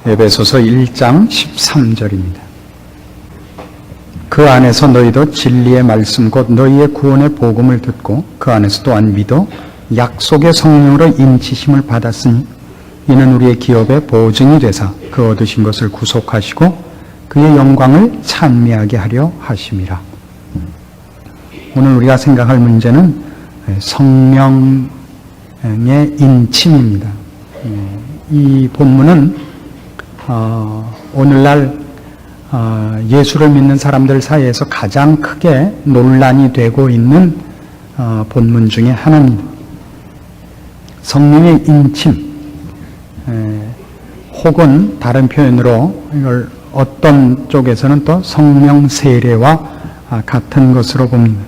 에베소서 1장 13절입니다. 그 안에서 너희도 진리의 말씀 곧 너희의 구원의 복음을 듣고 그 안에서 또한 믿어 약속의 성령으로 인치심을 받았으니 이는 우리의 기업의 보증이 되사 그 얻으신 것을 구속하시고 그의 영광을 찬미하게 하려 하심이라. 오늘 우리가 생각할 문제는 성령의 인침입니다. 이 본문은 오늘날 예수를 믿는 사람들 사이에서 가장 크게 논란이 되고 있는 본문 중에 하나입니다. 성령의 인침, 혹은 다른 표현으로 이걸 어떤 쪽에서는 또 성령 세례와 같은 것으로 봅니다.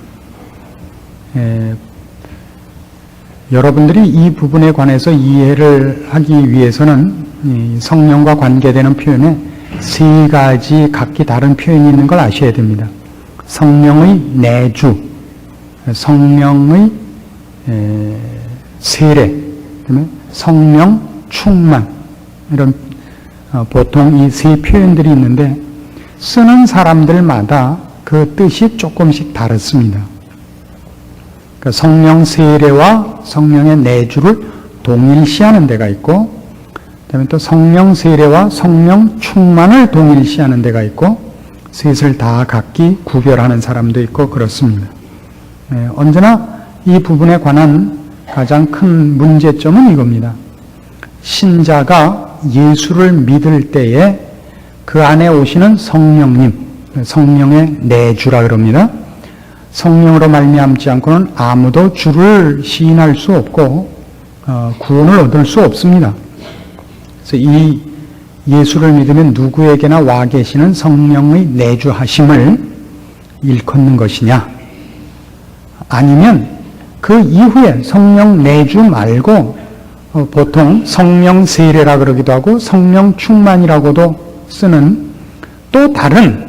여러분들이 이 부분에 관해서 이해를 하기 위해서는 이 성령과 관계되는 표현에 세 가지 각기 다른 표현이 있는 걸 아셔야 됩니다. 성령의 내주, 성령의 세례, 그다음에 성령 충만, 이런 보통 이 세 표현들이 있는데 쓰는 사람들마다 그 뜻이 조금씩 다릅니다. 그러니까 성령 세례와 성령의 내주를 동일시하는 데가 있고, 그다음에 또 성령 세례와 성령 충만을 동일시하는 데가 있고, 셋을 다 각기 구별하는 사람도 있고 그렇습니다. 언제나 이 부분에 관한 가장 큰 문제점은 이겁니다. 신자가 예수를 믿을 때에 그 안에 오시는 성령님, 성령의 내주라 그럽니다. 성령으로 말미암지 않고는 아무도 주를 시인할 수 없고 구원을 얻을 수 없습니다. 그래서 이 예수를 믿으면 누구에게나 와 계시는 성령의 내주하심을 일컫는 것이냐, 아니면 그 이후에 성령 내주 말고 보통 성령 세례라 그러기도 하고 성령 충만이라고도 쓰는 또 다른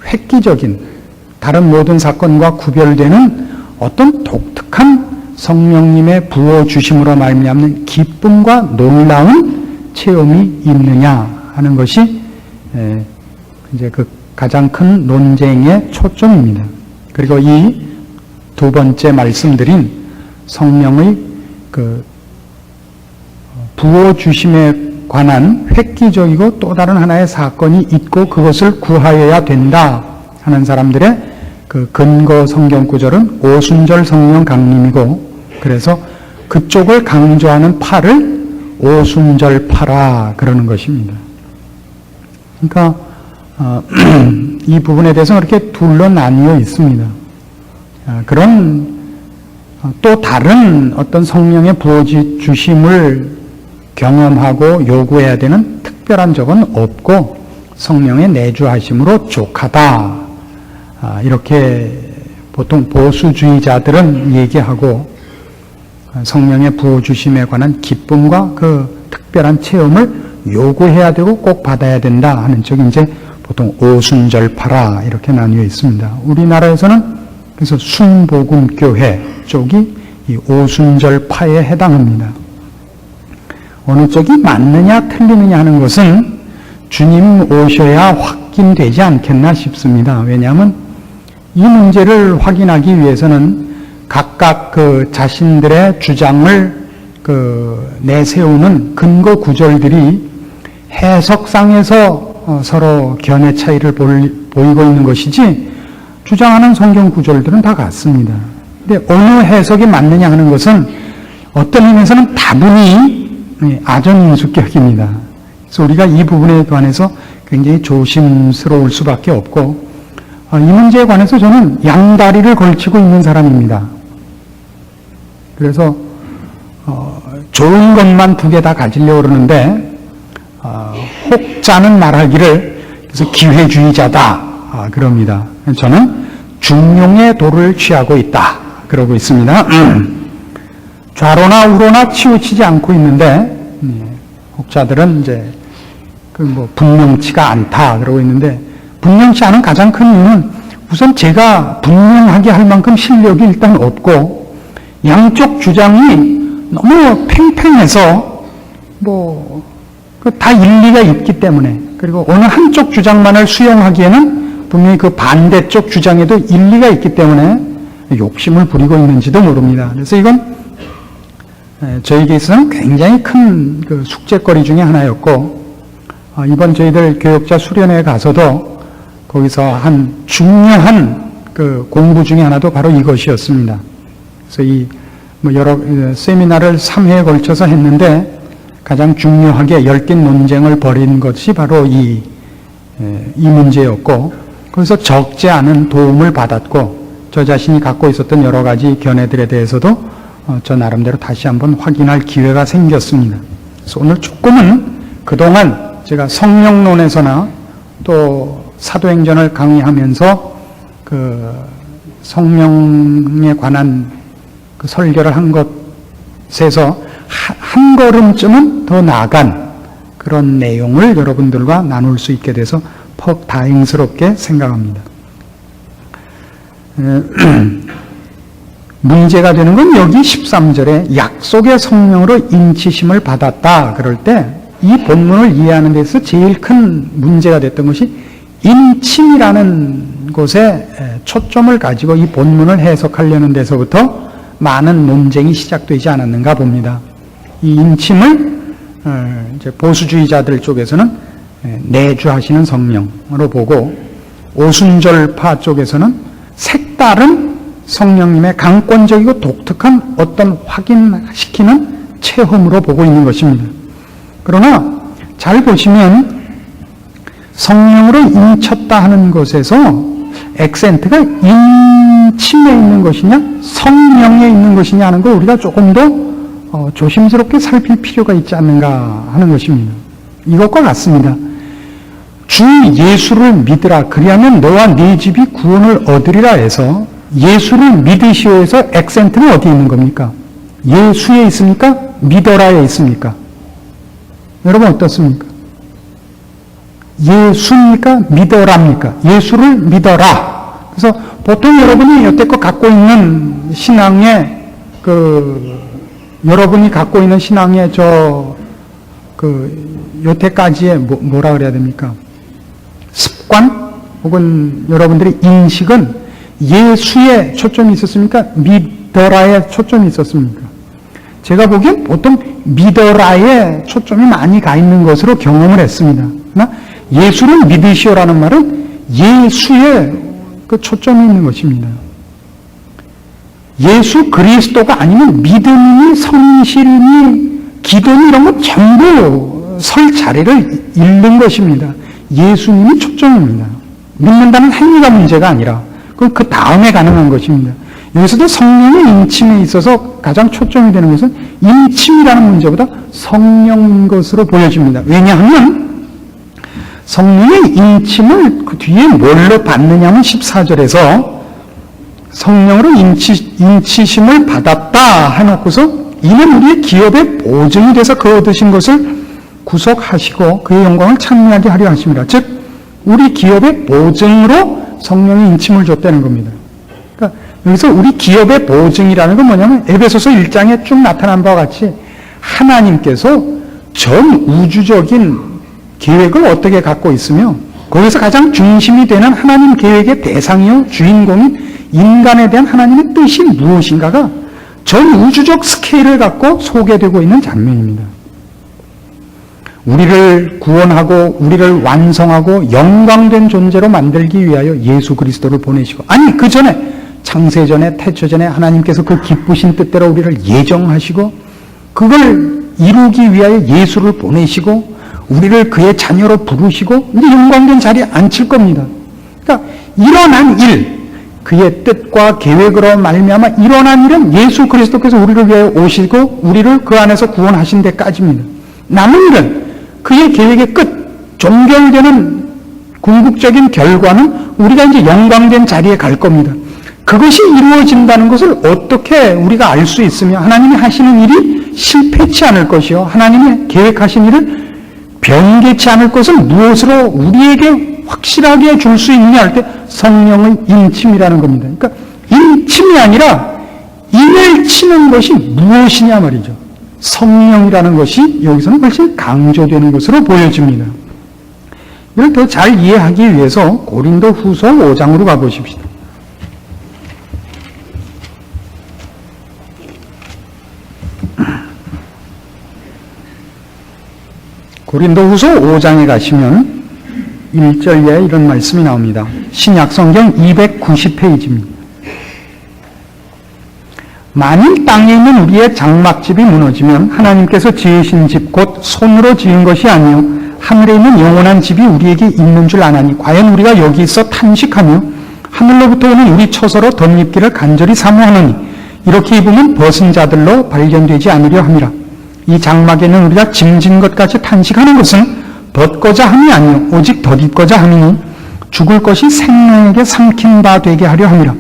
획기적인 다른 모든 사건과 구별되는 어떤 독특한 성령님의 부어주심으로 말미암는 기쁨과 놀라운 체험이 있느냐 하는 것이 이제 그 가장 큰 논쟁의 초점입니다. 그리고 이 두 번째 말씀드린 성령의 그 부어주심에 관한 획기적이고 또 다른 하나의 사건이 있고 그것을 구하여야 된다 하는 사람들의 그 근거 성경 구절은 오순절 성령 강림이고, 그래서 그쪽을 강조하는 파를 오순절파라 그러는 것입니다. 그러니까 이 부분에 대해서 그렇게 둘로 나뉘어 있습니다. 그런 또 다른 어떤 성령의 부어주심을 경험하고 요구해야 되는 특별한 적은 없고 성령의 내주하심으로 족하다, 이렇게 보통 보수주의자들은 얘기하고, 성령의 부어주심에 관한 기쁨과 그 특별한 체험을 요구해야 되고 꼭 받아야 된다 하는 쪽이 이제 보통 오순절파라 이렇게 나뉘어 있습니다. 우리나라에서는 그래서 순복음교회 쪽이 이 오순절파에 해당합니다. 어느 쪽이 맞느냐 틀리느냐 하는 것은 주님 오셔야 확인되지 않겠나 싶습니다. 왜냐하면 이 문제를 확인하기 위해서는 각각 그 자신들의 주장을 내세우는 근거 구절들이 해석상에서 서로 견해 차이를 보이고 있는 것이지 주장하는 성경 구절들은 다 같습니다. 근데 어느 해석이 맞느냐 하는 것은 어떤 의미에서는 다분히 아전인수격입니다. 그래서 우리가 이 부분에 관해서 굉장히 조심스러울 수밖에 없고, 이 문제에 관해서 저는 양다리를 걸치고 있는 사람입니다. 그래서 좋은 것만 두 개 다 가지려고 그러는데 혹자는 말하기를 그래서 기회주의자다 그럽니다. 저는 중용의 도를 취하고 있다 그러고 있습니다. 좌로나 우로나 치우치지 않고 있는데 혹자들은 이제 분명치가 않다 그러고 있는데, 분명치 않은 가장 큰 이유는 우선 제가 분명하게 할 만큼 실력이 일단 없고, 양쪽 주장이 너무 팽팽해서 다 일리가 있기 때문에, 그리고 어느 한쪽 주장만을 수용하기에는 분명히 그 반대쪽 주장에도 일리가 있기 때문에 욕심을 부리고 있는지도 모릅니다. 그래서 이건 저에게 있어서는 굉장히 큰 그 숙제거리 중에 하나였고, 이번 저희들 교역자 수련회에 가서도 거기서 한 중요한 그 공부 중에 하나도 바로 이것이었습니다. 그래서 여러 세미나를 3회에 걸쳐서 했는데 가장 중요하게 얽힌 논쟁을 벌인 것이 바로 이 문제였고, 거기서 적지 않은 도움을 받았고, 저 자신이 갖고 있었던 여러 가지 견해들에 대해서도 저 나름대로 다시 한번 확인할 기회가 생겼습니다. 그래서 오늘 조금은 그동안 제가 성령론에서나 또 사도행전을 강의하면서 그 성령에 관한 그 설교를 한 것에서 한 걸음쯤은 더 나아간 그런 내용을 여러분들과 나눌 수 있게 돼서 퍽 다행스럽게 생각합니다. 문제가 되는 건 여기 13절에 약속의 성령으로 인치심을 받았다 그럴 때 이 본문을 이해하는 데서 제일 큰 문제가 됐던 것이 인침이라는 곳에 초점을 가지고 이 본문을 해석하려는 데서부터 많은 논쟁이 시작되지 않았는가 봅니다. 이 인침을 이제 보수주의자들 쪽에서는 내주하시는 성령으로 보고, 오순절파 쪽에서는 색다른 성령님의 강권적이고 독특한 어떤 확인시키는 체험으로 보고 있는 것입니다. 그러나 잘 보시면 성령으로 인쳤다 하는 것에서 액센트가 인침에 있는 것이냐 성령에 있는 것이냐 하는 걸 우리가 조금 더 조심스럽게 살필 필요가 있지 않는가 하는 것입니다. 이것과 같습니다. 주 예수를 믿으라 그리하면 너와 네 집이 구원을 얻으리라 해서 예수를 믿으시오 해서 액센트는 어디에 있는 겁니까? 예수에 있습니까? 믿어라에 있습니까? 여러분 어떻습니까? 예수입니까? 믿어랍니까? 예수를 믿어라. 그래서 보통 여러분이 여태껏 갖고 있는 신앙의 여러분이 갖고 있는 신앙의 여태까지의 뭐라 그래야 됩니까? 습관 혹은 여러분들의 인식은 예수에 초점이 있었습니까? 믿어라에 초점이 있었습니까? 제가 보기엔 보통 믿어라에 초점이 많이 가 있는 것으로 경험을 했습니다. 그러나 예수를 믿으시오라는 말은 예수에 그 초점이 있는 것입니다. 예수 그리스도가 아니면 믿음이, 성실이, 기도니 이런 것 전부 설 자리를 잃는 것입니다. 예수님이 초점입니다. 믿는다는 행위가 문제가 아니라 그 다음에 가능한 것입니다. 여기서도 성령의 인침에 있어서 가장 초점이 되는 것은 인침이라는 문제보다 성령인 것으로 보여집니다. 왜냐하면 성령의 인침을 그 뒤에 뭘로 받느냐면 14절에서 성령으로 인치심을 받았다 해놓고서 이는 우리의 기업의 보증이 돼서 그 얻으신 것을 구속하시고 그의 영광을 찬미하게 하려 하십니다. 즉 우리 기업의 보증으로 성령의 인침을 줬다는 겁니다. 그러니까 여기서 우리 기업의 보증이라는 건 뭐냐면 에베소서 1장에 쭉 나타난 바와 같이 하나님께서 전 우주적인 계획을 어떻게 갖고 있으며 거기서 가장 중심이 되는 하나님 계획의 대상이요 주인공인 인간에 대한 하나님의 뜻이 무엇인가가 전 우주적 스케일을 갖고 소개되고 있는 장면입니다. 우리를 구원하고 우리를 완성하고 영광된 존재로 만들기 위하여 예수 그리스도를 보내시고, 아니 그 전에 창세전에 태초전에 하나님께서 그 기쁘신 뜻대로 우리를 예정하시고 그걸 이루기 위하여 예수를 보내시고 우리를 그의 자녀로 부르시고 이제 영광된 자리에 앉힐 겁니다. 그러니까 일어난 일, 그의 뜻과 계획으로 말미암아 일어난 일은 예수 그리스도께서 우리를 위하여 오시고 우리를 그 안에서 구원하신 데까지입니다. 남은 일은 그의 계획의 끝, 종결되는 궁극적인 결과는 우리가 이제 영광된 자리에 갈 겁니다. 그것이 이루어진다는 것을 어떻게 우리가 알 수 있으며 하나님이 하시는 일이 실패치 않을 것이요 하나님이 계획하신 일을 변개치 않을 것을 무엇으로 우리에게 확실하게 줄 수 있느냐 할 때 성령의 인침이라는 겁니다. 그러니까 인침이 아니라 인을 치는 것이 무엇이냐 말이죠. 성령이라는 것이 여기서는 훨씬 강조되는 것으로 보여집니다. 이걸 더 잘 이해하기 위해서 고린도 후서 5장으로 가보십시다. 고린도 후서 5장에 가시면 1절에 이런 말씀이 나옵니다. 신약성경 290페이지입니다. 만일 땅에 있는 우리의 장막집이 무너지면 하나님께서 지으신 집 곧 손으로 지은 것이 아니요 하늘에 있는 영원한 집이 우리에게 있는 줄 아나니 과연 우리가 여기 있어 탄식하며 하늘로부터 오는 우리 처소로 덧입기를 간절히 사모하노니 이렇게 입으면 벗은 자들로 발견되지 않으려 함이라. 이 장막에는 우리가 짐진 것까지 탄식하는 것은 벗고자 함이 아니요 오직 덧입고자 함이니 죽을 것이 생명에게 삼킨 바 되게 하려 함이라.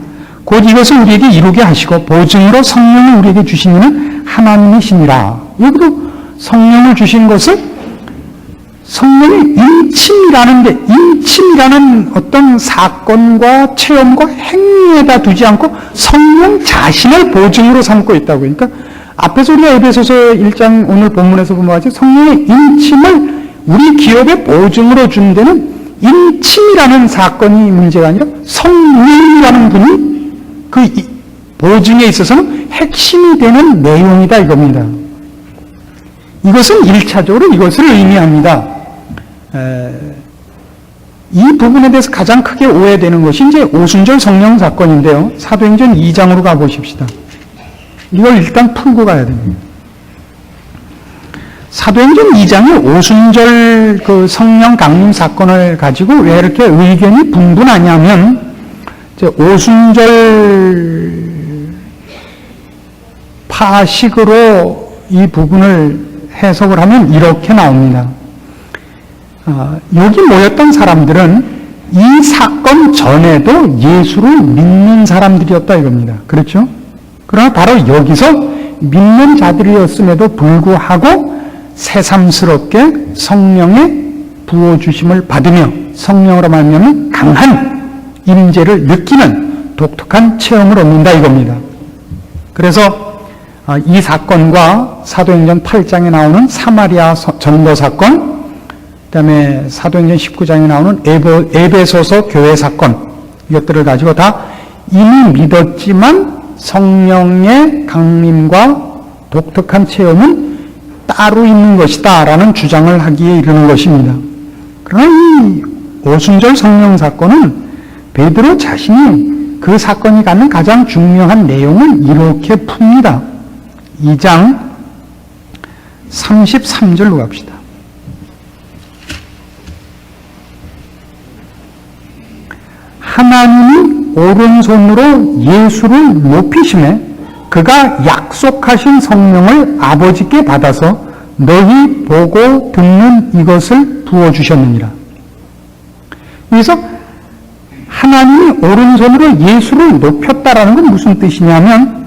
곧 이것을 우리에게 이루게 하시고 보증으로 성령을 우리에게 주신 이는 하나님이시니라. 여기도 성령을 주신 것을 성령의 인침이라는 어떤 사건과 체험과 행위에다 두지 않고 성령 자신을 보증으로 삼고 있다고. 그러니까 앞에서 우리가 에베소서 1장 오늘 본문에서 보면 같이 성령의 인침을 우리 기업의 보증으로 준 데는 인침이라는 사건이 문제가 아니라 성령이라는 분이 그 보증에 있어서는 핵심이 되는 내용이다 이겁니다. 이것은 1차적으로 이것을 의미합니다. 이 부분에 대해서 가장 크게 오해되는 것이 이제 오순절 성령 사건인데요. 사도행전 2장으로 가보십시다. 이걸 일단 풀고 가야 됩니다. 사도행전 2장이 오순절 그 성령 강림 사건을 가지고 왜 이렇게 의견이 분분하냐면 이제 오순절 파식으로 이 부분을 해석을 하면 이렇게 나옵니다. 여기 모였던 사람들은 이 사건 전에도 예수를 믿는 사람들이었다 이겁니다. 그렇죠? 그러나 바로 여기서 믿는 자들이었음에도 불구하고 새삼스럽게 성령의 부어주심을 받으며 성령으로 말미암아 강한 임재를 느끼는 독특한 체험을 얻는다 이겁니다. 그래서 이 사건과 사도행전 8장에 나오는 사마리아 전도 사건, 그 다음에 사도행전 19장에 나오는 에베소서 교회 사건, 이것들을 가지고 다 이미 믿었지만 성령의 강림과 독특한 체험은 따로 있는 것이다 라는 주장을 하기에 이르는 것입니다. 그러나 이 오순절 성령 사건은 베드로 자신이 그 사건이 갖는 가장 중요한 내용을 이렇게 풉니다. 2장 33절로 갑시다. 하나님이 오른손으로 예수를 높이심에 그가 약속하신 성령을 아버지께 받아서 너희 보고 듣는 이것을 부어주셨느니라. 그래서 하나님이 오른손으로 예수를 높였다라는 건 무슨 뜻이냐면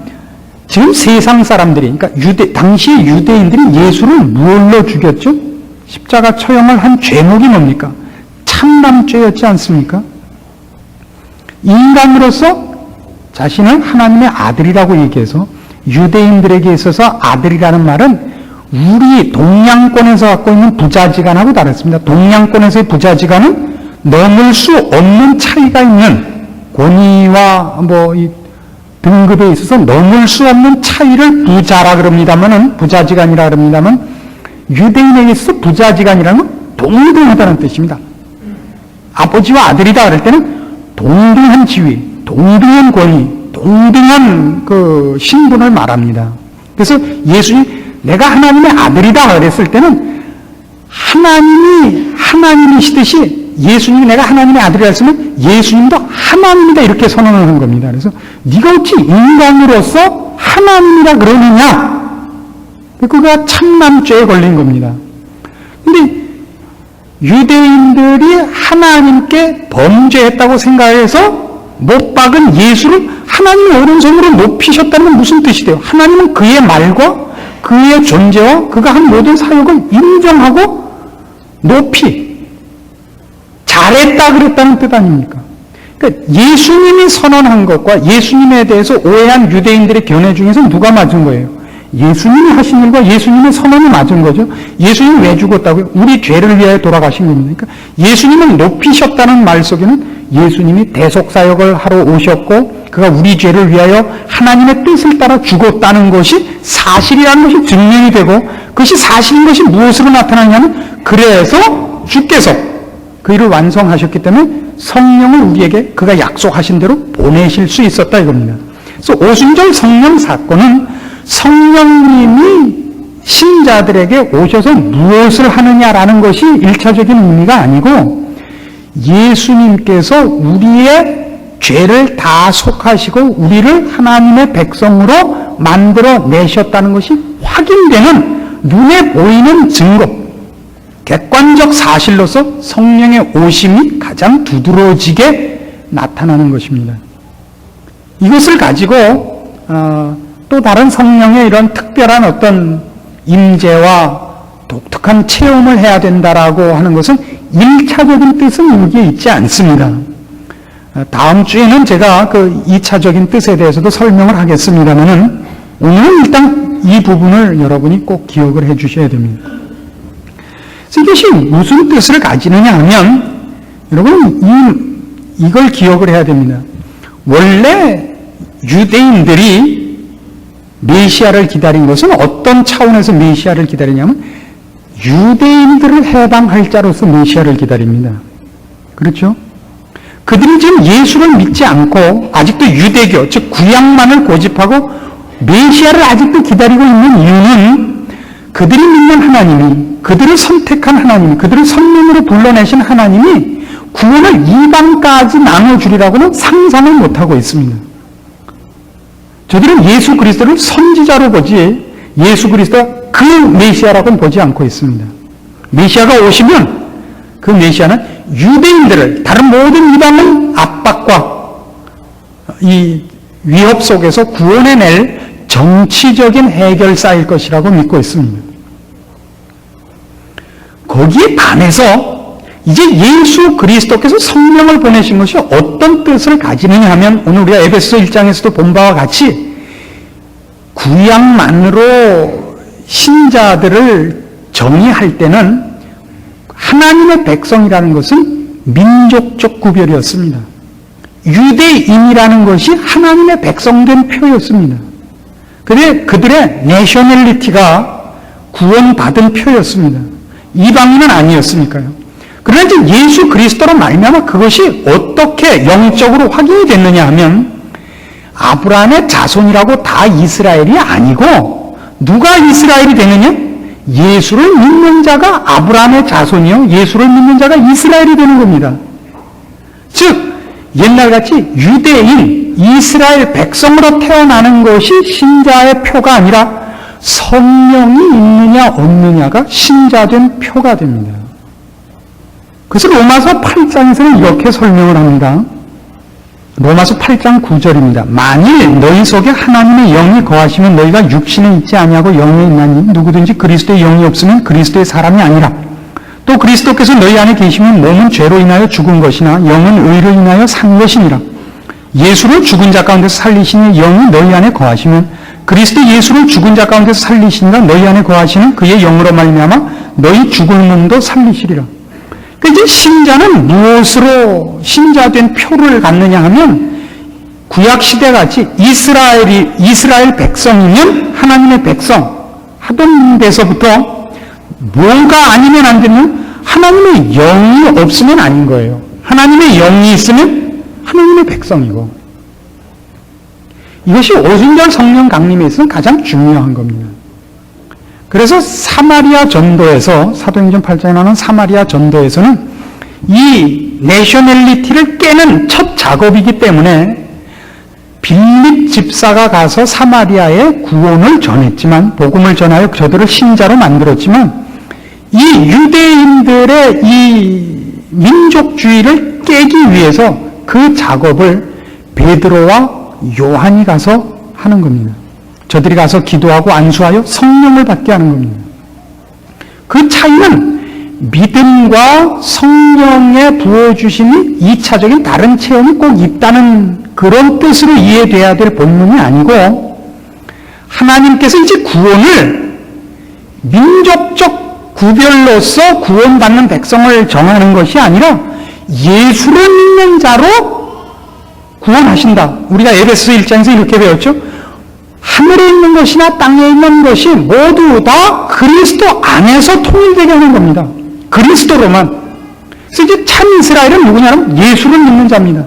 지금 세상 사람들이, 그러니까 당시 유대인들이 예수를 무엇로 죽였죠? 십자가 처형을 한 죄목이 뭡니까? 참남죄였지 않습니까? 인간으로서 자신을 하나님의 아들이라고 얘기해서 유대인들에게 있어서 아들이라는 말은 우리 동양권에서 갖고 있는 부자지간하고 다릅니다. 동양권에서의 부자지간은 넘을 수 없는 차이가 있는 권위와 이 등급에 있어서 넘을 수 없는 차이를 부자라 그럽니다만은 부자지간이라 그럽니다만 유대인에게 있어서 부자지간이라는 건 동등하다는 뜻입니다. 아버지와 아들이다 그럴 때는 동등한 지위, 동등한 권위, 동등한 그 신분을 말합니다. 그래서 예수님이 내가 하나님의 아들이다 그랬을 때는 하나님이시듯이 예수님이 내가 하나님의 아들이라 했으면 예수님도 하나님이다 이렇게 선언을 한 겁니다. 그래서 네가 어찌 인간으로서 하나님이라 그러느냐? 그가 참남죄에 걸린 겁니다. 근데 유대인들이 하나님께 범죄했다고 생각해서 못 박은 예수를 하나님의 오른손으로 높이셨다는 건 무슨 뜻이 돼요? 하나님은 그의 말과 그의 존재와 그가 한 모든 사역을 인정하고 높이 잘했다 그랬다는 뜻 아닙니까? 그러니까 예수님이 선언한 것과 예수님에 대해서 오해한 유대인들의 견해 중에서 누가 맞은 거예요? 예수님이 하신 일과 예수님의 선언이 맞은 거죠. 예수님이 왜 죽었다고요? 우리 죄를 위하여 돌아가신 겁니다. 그러니까 예수님을 높이셨다는 말 속에는 예수님이 대속사역을 하러 오셨고 그가 우리 죄를 위하여 하나님의 뜻을 따라 죽었다는 것이 사실이라는 것이 증명이 되고 그것이 사실인 것이 무엇으로 나타나냐면 그래서 주께서 그 일을 완성하셨기 때문에 성령을 우리에게 그가 약속하신 대로 보내실 수 있었다 이겁니다. 그래서 오순절 성령 사건은 성령님이 신자들에게 오셔서 무엇을 하느냐라는 것이 1차적인 의미가 아니고 예수님께서 우리의 죄를 다 속하시고 우리를 하나님의 백성으로 만들어 내셨다는 것이 확인되는 눈에 보이는 증거, 객관적 사실로서 성령의 오심이 가장 두드러지게 나타나는 것입니다. 이것을 가지고 또 다른 성령의 이런 특별한 어떤 임재와 독특한 체험을 해야 된다라고 하는 것은 1차적인 뜻은 여기에 있지 않습니다. 다음 주에는 제가 그 2차적인 뜻에 대해서도 설명을 하겠습니다만은 오늘은 일단 이 부분을 여러분이 꼭 기억을 해 주셔야 됩니다. 그래서 이것이 무슨 뜻을 가지느냐 하면 여러분 이걸 기억을 해야 됩니다. 원래 유대인들이 메시아를 기다린 것은 어떤 차원에서 메시아를 기다리냐면 유대인들을 해방할 자로서 메시아를 기다립니다. 그렇죠? 그들이 지금 예수를 믿지 않고 아직도 유대교, 즉 구약만을 고집하고 메시아를 아직도 기다리고 있는 이유는 그들이 믿는 하나님이, 그들을 선택한 하나님이, 그들을 성령으로 불러내신 하나님이 구원을 이방까지 나눠주리라고는 상상을 못하고 있습니다. 저들은 예수 그리스도를 선지자로 보지 예수 그리스도가 그 메시아라고는 보지 않고 있습니다. 메시아가 오시면 그 메시아는 유대인들을 다른 모든 이방의 압박과 이 위협 속에서 구원해낼 정치적인 해결사일 것이라고 믿고 있습니다. 거기에 반해서 이제 예수 그리스도께서 성령을 보내신 것이 어떤 뜻을 가지느냐 하면 오늘 우리가 에베소 1장에서도 본 바와 같이 구약만으로 신자들을 정의할 때는 하나님의 백성이라는 것은 민족적 구별이었습니다. 유대인이라는 것이 하나님의 백성된 표였습니다. 근데 그들의 내셔널리티가 구원받은 표였습니다. 이방인은 아니었으니까요. 그러나 이제 예수 그리스도로 말미암아 그것이 어떻게 영적으로 확인이 됐느냐 하면 아브라함의 자손이라고 다 이스라엘이 아니고 누가 이스라엘이 되느냐? 예수를 믿는 자가 아브라함의 자손이요 예수를 믿는 자가 이스라엘이 되는 겁니다. 즉 옛날같이 유대인, 이스라엘 백성으로 태어나는 것이 신자의 표가 아니라 성령이 있느냐 없느냐가 신자된 표가 됩니다. 그래서 로마서 8장에서는 이렇게 설명을 합니다. 로마서 8장 9절입니다. 만일 너희 속에 하나님의 영이 거하시면 너희가 육신에 있지 아니하고 영에 있나니 누구든지 그리스도의 영이 없으면 그리스도의 사람이 아니라 또 그리스도께서 너희 안에 계시면 몸은 죄로 인하여 죽은 것이나 영은 의로 인하여 산 것이니라. 예수를 죽은 자 가운데서 살리시는 영이 너희 안에 거하시면 그리스도 예수를 죽은 자 가운데서 살리시니가 너희 안에 거하시는 그의 영으로 말미암아 너희 죽을 몸도 살리시리라. 그러니까 이제 신자는 무엇으로 신자된 표를 갖느냐 하면 구약 시대 같이 이스라엘 백성이면 하나님의 백성 하던 데서부터 뭐가 아니면 안 되면 하나님의 영이 없으면 아닌 거예요. 하나님의 영이 있으면 하나님의 백성이고 이것이 오순절 성령 강림에 있어서는 가장 중요한 겁니다. 그래서 사마리아 전도에서 사도행전 8장에 나오는 사마리아 전도에서는 이 내셔널리티를 깨는 첫 작업이기 때문에 빌립 집사가 가서 사마리아에 구원을 전했지만 복음을 전하여 저들을 신자로 만들었지만 이 유대인들의 이 민족주의를 깨기 위해서 그 작업을 베드로와 요한이 가서 하는 겁니다. 저들이 가서 기도하고 안수하여 성령을 받게 하는 겁니다. 그 차이는 믿음과 성령의 부어주심이 2차적인 다른 체험이 꼭 있다는 그런 뜻으로 이해돼야 될 본문이 아니고 하나님께서 이제 구원을 민족적 구별로서 구원받는 백성을 정하는 것이 아니라 예수를 믿는 자로 구원하신다. 우리가 에베소 1장에서 이렇게 배웠죠. 하늘에 있는 것이나 땅에 있는 것이 모두 다 그리스도 안에서 통일되게 하는 겁니다. 그리스도로만. 그래서 이제 참 이스라엘은 누구냐면 예수를 믿는 자입니다.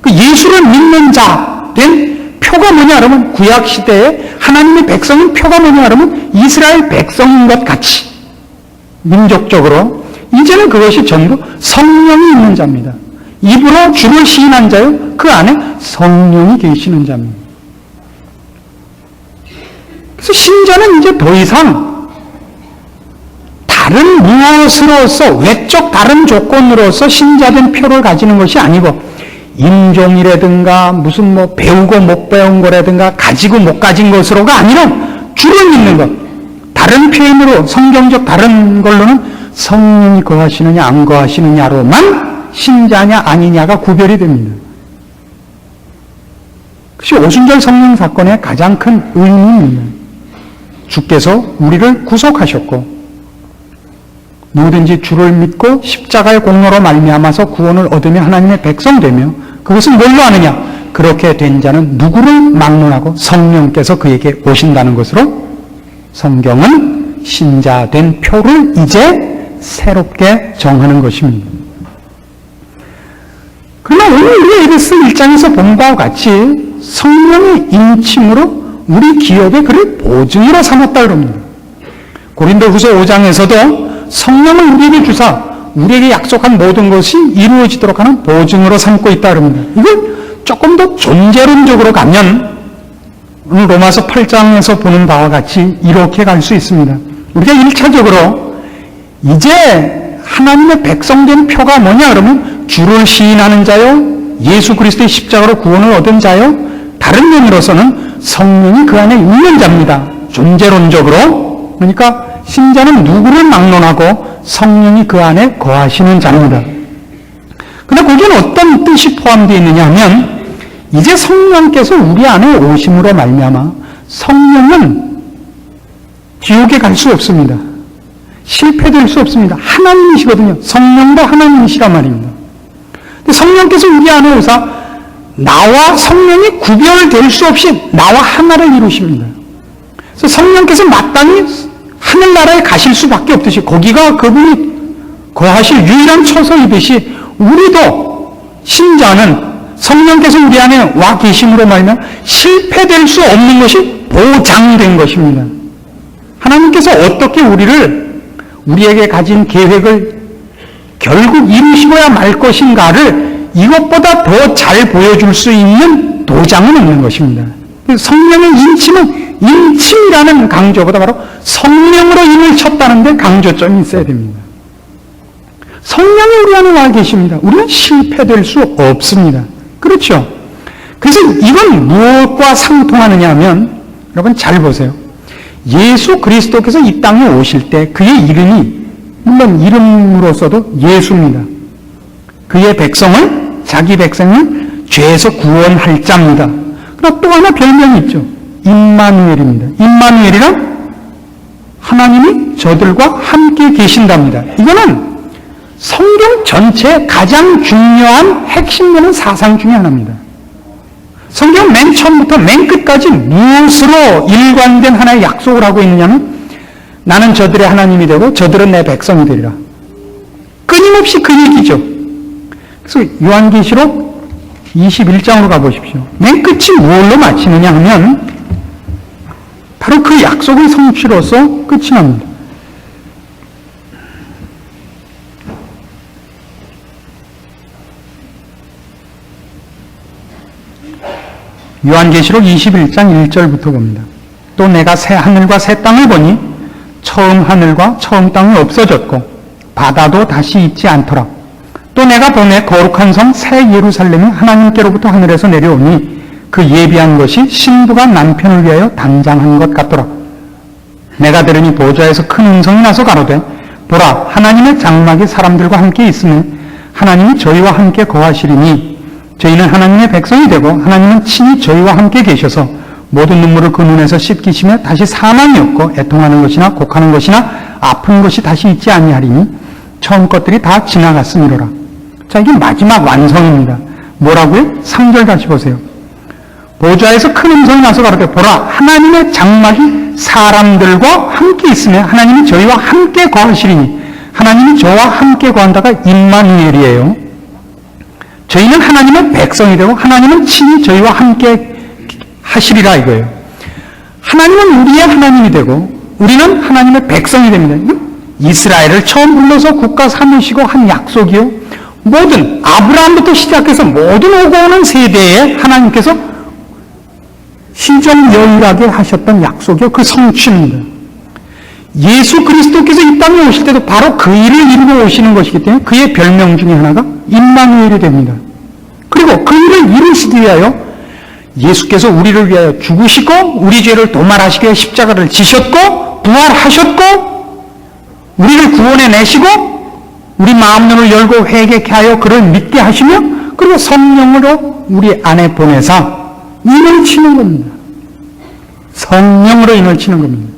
그 예수를 믿는 자 된 표가 뭐냐 그러면 구약시대에 하나님의 백성인 표가 뭐냐 그러면 이스라엘 백성인 것 같이 민족적으로 이제는 그것이 전부 성령이 있는 자입니다. 입으로 주를 시인한 자요 그 안에 성령이 계시는 자입니다. 그래서 신자는 이제 더 이상 다른 무엇으로서 외적 다른 조건으로서 신자된 표를 가지는 것이 아니고 인종이라든가 무슨 뭐 배우고 못 배운 거라든가 가지고 못 가진 것으로가 아니라 주를 믿는 것. 다른 표현으로 성경적 다른 걸로는 성령이 거하시느냐 안 거하시느냐로만 신자냐 아니냐가 구별이 됩니다. 그것이 오순절 성령 사건의 가장 큰 의미입니다. 주께서 우리를 구속하셨고 누구든지 주를 믿고 십자가의 공로로 말미암아서 구원을 얻으며 하나님의 백성 되며 그것은 뭘로 하느냐? 그렇게 된 자는 누구를 막론하고 성령께서 그에게 오신다는 것으로 성경은 신자된 표를 이제 새롭게 정하는 것입니다. 그러나 오늘 우리 에베소 1장에서 본 바와 같이 성령의 인침으로 우리 기업의 그를 보증으로 삼았다 그럽니다. 고린도후서 5장에서도 성령을 우리에게 주사 우리에게 약속한 모든 것이 이루어지도록 하는 보증으로 삼고 있다 그럽니다. 이걸 조금 더 존재론적으로 가면 오늘 로마서 8장에서 보는 바와 같이 이렇게 갈 수 있습니다. 우리가 1차적으로 이제 하나님의 백성된 표가 뭐냐 그러면 주를 시인하는 자요 예수 그리스도의 십자가로 구원을 얻은 자요 다른 면으로서는 성령이 그 안에 있는 자입니다. 존재론적으로. 그러니까 신자는 누구를 막론하고 성령이 그 안에 거하시는 자입니다. 그런데 거기는 어떤 뜻이 포함되어 있느냐 하면 이제 성령께서 우리 안에 오심으로 말미암아 성령은 지옥에 갈 수 없습니다. 실패될 수 없습니다. 하나님이시거든요. 성령도 하나님이시란 말입니다. 근데 성령께서 우리 안에 오사 나와 성령이 구별될 수 없이 나와 하나를 이루십니다. 그래서 성령께서 마땅히 하늘나라에 가실 수밖에 없듯이 거기가 그분이 거하실 유일한 처소이듯이 우리도 신자는 성령께서 우리 안에 와 계심으로 말하면 실패될 수 없는 것이 보장된 것입니다. 하나님께서 어떻게 우리에게 가진 계획을 결국 이루시고야 말 것인가를 이것보다 더 잘 보여줄 수 있는 도장은 없는 것입니다. 성령의 인침이라는 강조보다 바로 성령으로 인을 쳤다는 데 강조점이 있어야 됩니다. 성령이 우리 안에 와 계십니다. 우리는 실패될 수 없습니다. 그렇죠? 그래서 이건 무엇과 상통하느냐 하면 여러분 잘 보세요. 예수 그리스도께서 이 땅에 오실 때 그의 이름이 물론 이름으로서도 예수입니다. 그의 백성을 자기 백성을 죄에서 구원할 자입니다. 그러나 또 하나 별명이 있죠. 임마누엘입니다. 임마누엘이란 하나님이 저들과 함께 계신답니다. 이거는 성경 전체의 가장 중요한 핵심되는 사상 중에 하나입니다. 성경 맨 처음부터 맨 끝까지 무엇으로 일관된 하나의 약속을 하고 있느냐면 나는 저들의 하나님이 되고 저들은 내 백성이 되리라. 끊임없이 그 얘기죠. 그래서 요한계시록 21장으로 가보십시오. 맨 끝이 뭘로 마치느냐 하면 바로 그 약속의 성취로서 끝이 납니다. 요한계시록 21장 1절부터 봅니다. 또 내가 새 하늘과 새 땅을 보니 처음 하늘과 처음 땅이 없어졌고 바다도 다시 있지 않더라. 또 내가 보내 거룩한 성 새 예루살렘이 하나님께로부터 하늘에서 내려오니 그 예비한 것이 신부가 남편을 위하여 단장한 것 같더라. 내가 들으니 보좌에서 큰 음성이 나서 가로되 보라 하나님의 장막이 사람들과 함께 있으니 하나님이 저희와 함께 거하시리니 저희는 하나님의 백성이 되고 하나님은 친히 저희와 함께 계셔서 모든 눈물을 그 눈에서 씻기시며 다시 사망이 없고 애통하는 것이나 곡하는 것이나 아픈 것이 다시 있지 아니하리니 처음 것들이 다 지나갔음이로라. 자, 이게 마지막 완성입니다. 뭐라고요? 3절 다시 보세요. 보좌에서 큰 음성이 나서 가로되 보라 하나님의 장막이 사람들과 함께 있으며 하나님이 저희와 함께 거하시리니 하나님이 저와 함께 거한다가 임마누엘이에요. 저희는 하나님의 백성이 되고 하나님은 친히 저희와 함께 하시리라 이거예요. 하나님은 우리의 하나님이 되고 우리는 하나님의 백성이 됩니다. 이스라엘을 처음 불러서 국가 삼으시고 한 약속이요. 모든 아브라함부터 시작해서 모든 오고 오는 세대에 하나님께서 시정연일하게 하셨던 약속이요. 그 성취입니다. 예수 그리스도께서 이 땅에 오실 때도 바로 그 일을 이루고 오시는 것이기 때문에 그의 별명 중에 하나가 임마누엘이 됩니다. 그리고 그 일을 이루시기 위하여 예수께서 우리를 위하여 죽으시고 우리 죄를 도말하시기 위해 십자가를 지셨고 부활하셨고 우리를 구원해 내시고 우리 마음눈을 열고 회개케 하여 그를 믿게 하시며 그리고 성령으로 우리 안에 보내사 인을 치는 겁니다. 성령으로 인을 치는 겁니다.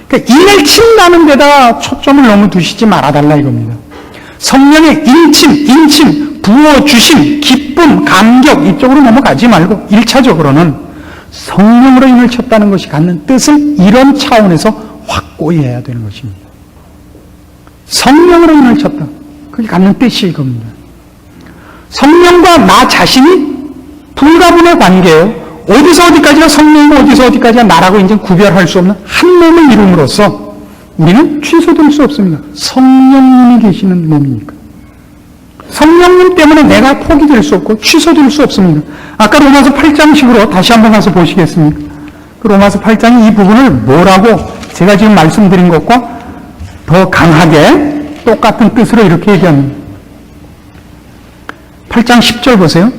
그러니까 인을 친다는 데다 초점을 너무 두시지 말아달라 이겁니다. 성령의 인침, 부어주심, 기쁨, 감격 이쪽으로 넘어가지 말고 1차적으로는 성령으로 인을 쳤다는 것이 갖는 뜻을 이런 차원에서 확고히 해야 되는 것입니다. 성령으로 인을 쳤다. 그게 갖는 뜻이 이겁니다. 성령과 나 자신이 불가분의 관계예요. 어디서 어디까지가 성령이고 어디서 어디까지가 나라고 이제 구별할 수 없는 한 몸의 이름으로서 우리는 취소될 수 없습니다. 성령님이 계시는 몸이니까. 성령님 때문에 내가 포기될 수 없고 취소될 수 없습니다. 아까 로마서 8장식으로 다시 한번 가서 보시겠습니까? 그 로마서 8장이 이 부분을 뭐라고 제가 지금 말씀드린 것과 더 강하게 똑같은 뜻으로 이렇게 얘기합니다. 8장 10절 보세요.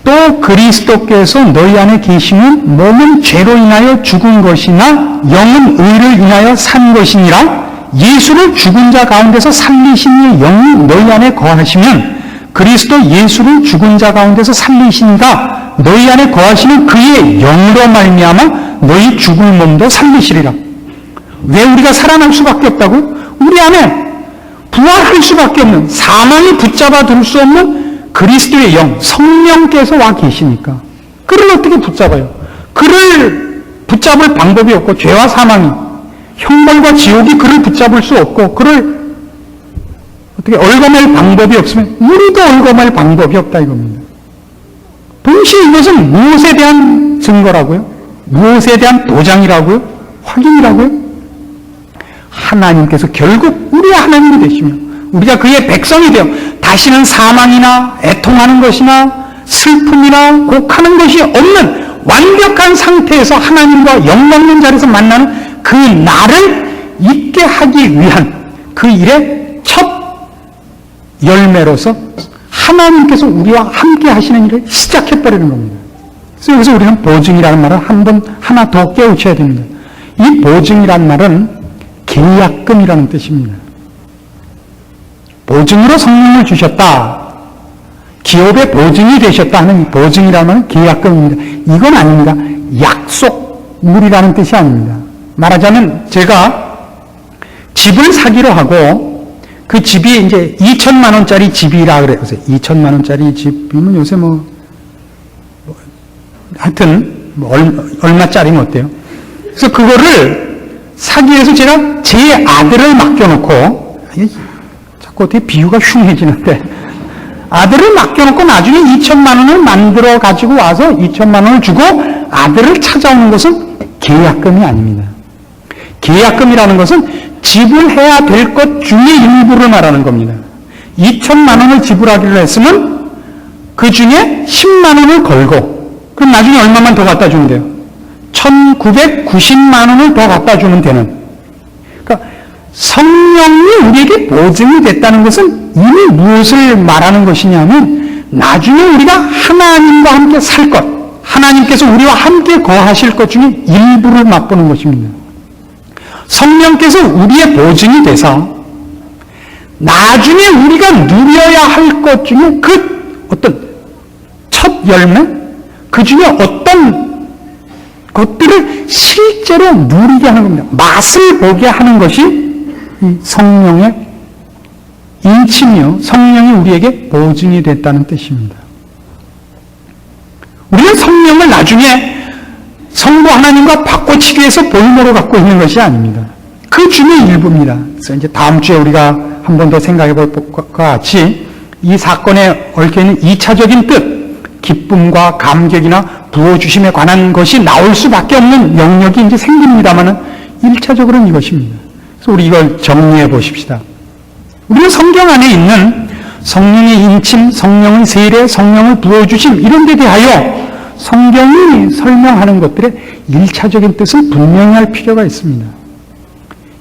또 그리스도께서 너희 안에 계시면 몸은 죄로 인하여 죽은 것이나 영은 의를 인하여 산 것이니라. 예수를 죽은 자 가운데서 살리신 이의 영이 너희 안에 거하시면 그리스도 예수를 죽은 자 가운데서 살리시니가 너희 안에 거하시는 그의 영으로 말미암아 너희 죽을 몸도 살리시리라. 왜 우리가 살아날 수밖에 없다고? 우리 안에 부활할 수밖에 없는 사망이 붙잡아 둘 수 없는 그리스도의 영, 성령께서 와 계시니까 그를 어떻게 붙잡아요? 그를 붙잡을 방법이 없고 죄와 사망이 형벌과 지옥이 그를 붙잡을 수 없고 그를 어떻게 얽어맬 방법이 없으면 우리도 얽어맬 방법이 없다 이겁니다. 동시에 이것은 무엇에 대한 증거라고요? 무엇에 대한 도장이라고요? 확인이라고요? 하나님께서 결국 우리의 하나님이 되시며 우리가 그의 백성이 되어 다시는 사망이나 애통하는 것이나 슬픔이나 곡하는 것이 없는 완벽한 상태에서 하나님과 영광있는 자리에서 만나는 그 날을 있게 하기 위한 그 일의 첫 열매로서 하나님께서 우리와 함께 하시는 일을 시작해버리는 겁니다. 그래서 여기서 우리는 보증이라는 말을 하나 더 깨우쳐야 됩니다. 이 보증이라는 말은 계약금이라는 뜻입니다. 보증으로 성령을 주셨다. 기업의 보증이 되셨다 하는 보증이라는 말은 계약금입니다. 이건 아닙니다. 약속물이라는 뜻이 아닙니다. 말하자면 제가 집을 사기로 하고 그 집이 이제 2천만 원짜리 집이라 그래요. 2천만 원짜리 집이면 요새 하여튼 얼마짜리는 어때요? 그래서 그거를 사기 위해서 제가 제 아들을 맡겨놓고 자꾸 어떻게 비유가 흉해지는데 아들을 맡겨놓고 나중에 2천만 원을 만들어 가지고 와서 2천만 원을 주고 아들을 찾아오는 것은 계약금이 아닙니다. 계약금이라는 것은 지불해야 될 것 중에 일부를 말하는 겁니다. 2천만 원을 지불하기로 했으면 그 중에 10만 원을 걸고 그럼 나중에 얼마만 더 갖다 주면 돼요? 1990만 원을 더 갖다 주면 되는. 그러니까 성령이 우리에게 보증이 됐다는 것은 이미 무엇을 말하는 것이냐면 나중에 우리가 하나님과 함께 살 것, 하나님께서 우리와 함께 거하실 것 중에 일부를 맛보는 것입니다. 성령께서 우리의 보증이 돼서 나중에 우리가 누려야 할 것 중에 그 어떤 첫 열매, 그 중에 어떤 것들을 실제로 누리게 하는 겁니다. 맛을 보게 하는 것이 이 성령의 인침이요, 성령이 우리에게 보증이 됐다는 뜻입니다. 우리는 성령을 나중에 성부 하나님과 바꿔치기 위해서 볼모로 갖고 있는 것이 아닙니다. 그 중의 일부입니다. 그래서 이제 다음 주에 우리가 한 번 더 생각해 볼 것과 같이 이 사건에 얽혀있는 2차적인 뜻, 기쁨과 감격이나 부어주심에 관한 것이 나올 수밖에 없는 영역이 이제 생깁니다만은 1차적으로는 이것입니다. 그래서 우리 이걸 정리해 보십시다. 우리는 성경 안에 있는 성령의 인침, 성령의 세례, 성령의 부어주심 이런 데 대하여 성경이 설명하는 것들의 1차적인 뜻을 분명히 할 필요가 있습니다.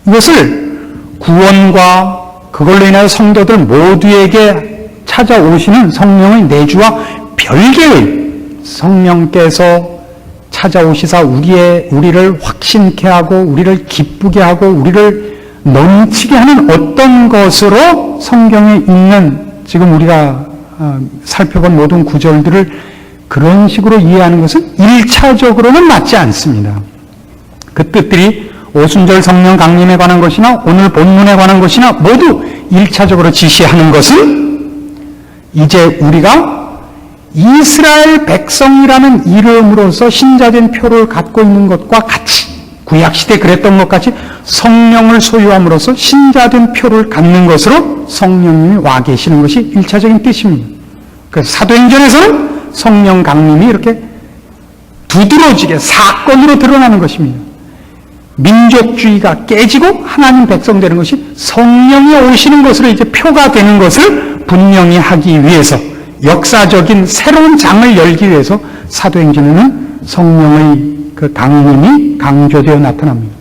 이것을 구원과 그걸로 인하여 성도들 모두에게 찾아오시는 성령의 내주와 별개의 성령께서 찾아오시사 우리를 확신케 하고 우리를 기쁘게 하고 우리를 넘치게 하는 어떤 것으로 성경에 있는 지금 우리가 살펴본 모든 구절들을 그런 식으로 이해하는 것은 1차적으로는 맞지 않습니다. 그 뜻들이 오순절 성령 강림에 관한 것이나 오늘 본문에 관한 것이나 모두 1차적으로 지시하는 것은 이제 우리가 이스라엘 백성이라는 이름으로서 신자된 표를 갖고 있는 것과 같이 구약시대 그랬던 것 같이 성령을 소유함으로써 신자된 표를 갖는 것으로 성령님이 와 계시는 것이 1차적인 뜻입니다. 그래서 사도행전에서는 성령 강림이 이렇게 두드러지게 사건으로 드러나는 것입니다. 민족주의가 깨지고 하나님 백성 되는 것이 성령이 오시는 것으로 이제 표가 되는 것을 분명히 하기 위해서 역사적인 새로운 장을 열기 위해서 사도행전에는 성령의 그 강림이 강조되어 나타납니다.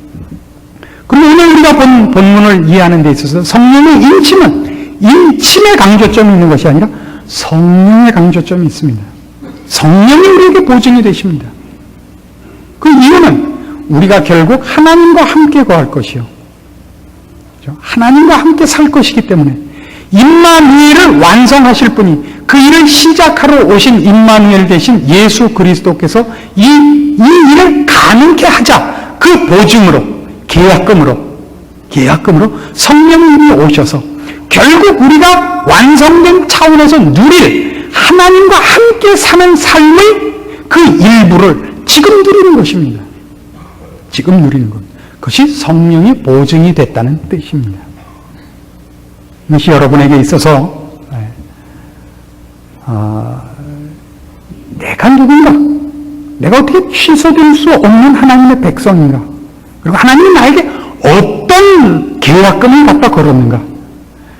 그리고 오늘 우리가 본 본문을 이해하는 데 있어서 성령의 인침은 인침의 강조점이 있는 것이 아니라 성령의 강조점이 있습니다. 성령이 우리에게 보증이 되십니다. 그 이유는 우리가 결국 하나님과 함께 거할 것이요, 하나님과 함께 살 것이기 때문에 임마누엘을 완성하실 분이 그 일을 시작하러 오신 임마누엘 되신 예수 그리스도께서 이 일을 가능케 하자 그 보증으로 계약금으로 성령이 이미 오셔서 결국 우리가 완성된 차원에서 누릴 하나님과 함께 사는 삶의 그 일부를 지금 누리는 것입니다. 지금 누리는 것. 그것이 성령이 보증이 됐다는 뜻입니다. 이것이 여러분에게 있어서 내가 누군가, 내가 어떻게 취소될 수 없는 하나님의 백성인가, 그리고 하나님이 나에게 어떤 계약금을 갖다 걸었는가,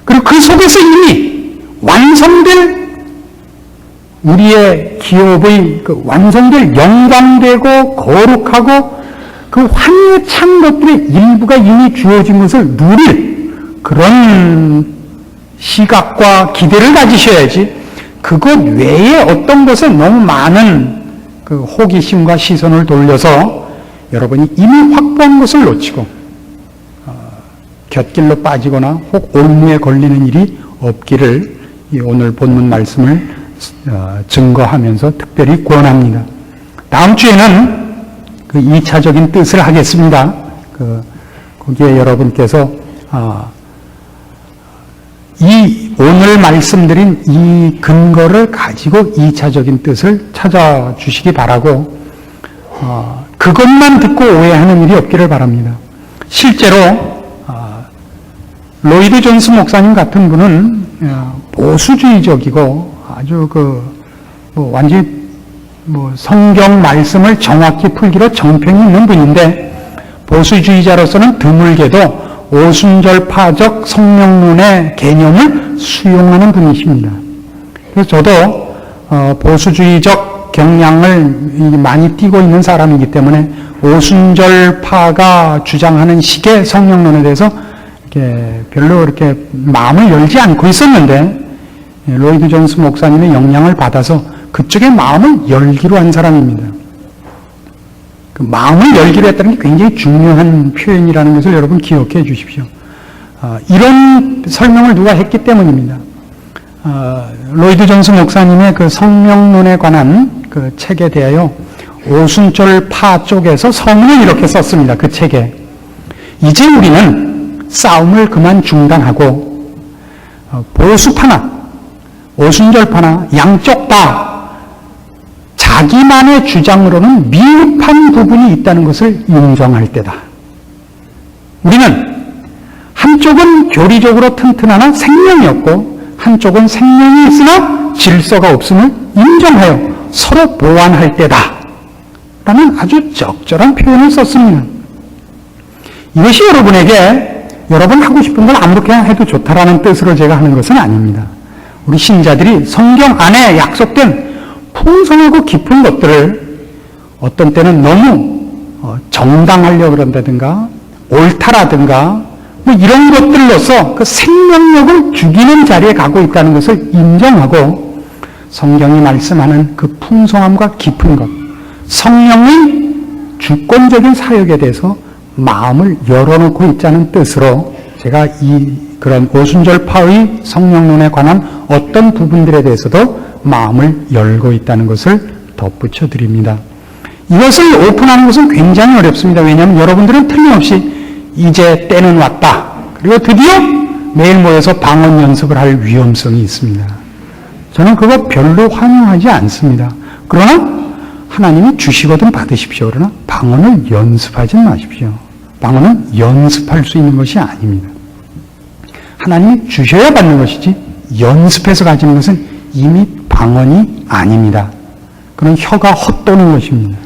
그리고 그 속에서 이미 완성될 우리의 기업의 그 완성될 영광되고 거룩하고 그 환희에 찬 것들의 일부가 이미 주어진 것을 누릴 그런 시각과 기대를 가지셔야지, 그것 외에 어떤 것에 너무 많은 그 호기심과 시선을 돌려서 여러분이 이미 확보한 것을 놓치고 곁길로 빠지거나 혹 올무에 걸리는 일이 없기를 오늘 본문 말씀을 증거하면서 특별히 권합니다. 다음 주에는 그 2차적인 뜻을 하겠습니다. 거기에 여러분께서 이 오늘 말씀드린 이 근거를 가지고 2차적인 뜻을 찾아주시기 바라고, 그것만 듣고 오해하는 일이 없기를 바랍니다. 실제로 로이드 존스 목사님 같은 분은 보수주의적이고 아주 완전히 성경 말씀을 정확히 풀기로 정평이 있는 분인데, 보수주의자로서는 드물게도 오순절파적 성령론의 개념을 수용하는 분이십니다. 그래서 저도 보수주의적 경향을 많이 띠고 있는 사람이기 때문에 오순절파가 주장하는 식의 성령론에 대해서 별로 이렇게 마음을 열지 않고 있었는데, 로이드 존스 목사님의 영향을 받아서 그쪽에 마음을 열기로 한 사람입니다. 그 마음을 열기로 했다는 게 굉장히 중요한 표현이라는 것을 여러분 기억해 주십시오. 이런 설명을 누가 했기 때문입니다. 로이드 존스 목사님의 그 성령론에 관한 그 책에 대하여 오순절파 쪽에서 서문을 이렇게 썼습니다. 그 책에. 이제 우리는 싸움을 그만 중단하고 보수파나 오순절파나 양쪽 다 자기만의 주장으로는 미흡한 부분이 있다는 것을 인정할 때다. 우리는 한쪽은 교리적으로 튼튼하나 생명이 없고 한쪽은 생명이 있으나 질서가 없음을 인정하여 서로 보완할 때다. 라는 아주 적절한 표현을 썼습니다. 이것이 여러분에게 여러분 하고 싶은 걸 아무렇게나 해도 좋다라는 뜻으로 제가 하는 것은 아닙니다. 우리 신자들이 성경 안에 약속된 풍성하고 깊은 것들을 어떤 때는 너무 정당하려고 그런다든가 옳다라든가 뭐 이런 것들로서 그 생명력을 죽이는 자리에 가고 있다는 것을 인정하고 성경이 말씀하는 그 풍성함과 깊은 것, 성령의 주권적인 사역에 대해서 마음을 열어놓고 있자는 뜻으로 제가 그런 오순절파의 성령론에 관한 어떤 부분들에 대해서도 마음을 열고 있다는 것을 덧붙여 드립니다. 이것을 오픈하는 것은 굉장히 어렵습니다. 왜냐하면 여러분들은 틀림없이 이제 때는 왔다. 그리고 드디어 매일 모여서 방언 연습을 할 위험성이 있습니다. 저는 그거 별로 환영하지 않습니다. 그러나 하나님이 주시거든 받으십시오. 그러나 방언을 연습하지 마십시오. 방언은 연습할 수 있는 것이 아닙니다. 하나님이 주셔야 받는 것이지 연습해서 가지는 것은 이미 방언이 아닙니다. 그건 혀가 헛도는 것입니다.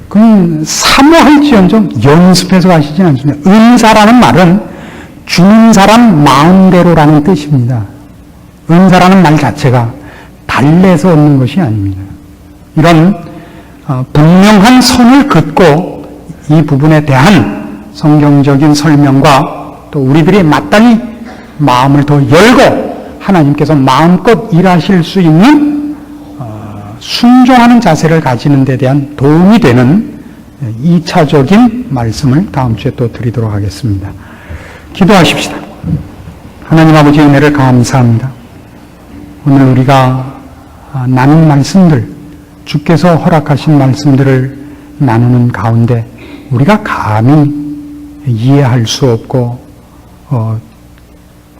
그럼 사모할지언정 연습해서 가시진 않습니다. 은사라는 말은 주는 사람 마음대로라는 뜻입니다. 은사라는 말 자체가 달래서 얻는 것이 아닙니다. 이런 분명한 선을 긋고 이 부분에 대한 성경적인 설명과 또 우리들이 마땅히 마음을 더 열고 하나님께서 마음껏 일하실 수 있는 순종하는 자세를 가지는 데 대한 도움이 되는 2차적인 말씀을 다음 주에 또 드리도록 하겠습니다. 기도하십시다. 하나님 아버지 은혜를 감사합니다. 오늘 우리가 나눈 말씀들, 주께서 허락하신 말씀들을 나누는 가운데 우리가 감히 이해할 수 없고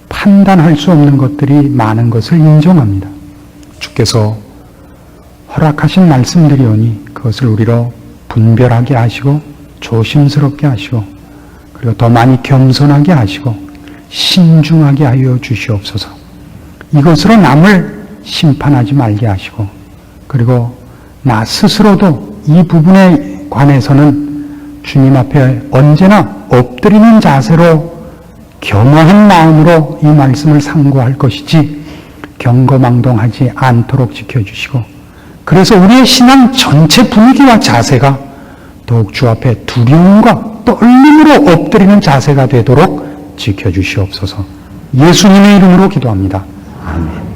판단할 수 없는 것들이 많은 것을 인정합니다. 주께서 허락하신 말씀들이오니 그것을 우리로 분별하게 하시고 조심스럽게 하시고 그리고 더 많이 겸손하게 하시고 신중하게 하여 주시옵소서. 이것으로 남을 심판하지 말게 하시고 그리고 나 스스로도 이 부분에 관해서는 주님 앞에 언제나 엎드리는 자세로 겸허한 마음으로 이 말씀을 상고할 것이지 경거망동하지 않도록 지켜주시고 그래서 우리의 신앙 전체 분위기와 자세가 더욱 주 앞에 두려움과 떨림으로 엎드리는 자세가 되도록 지켜주시옵소서. 예수님의 이름으로 기도합니다. 아멘.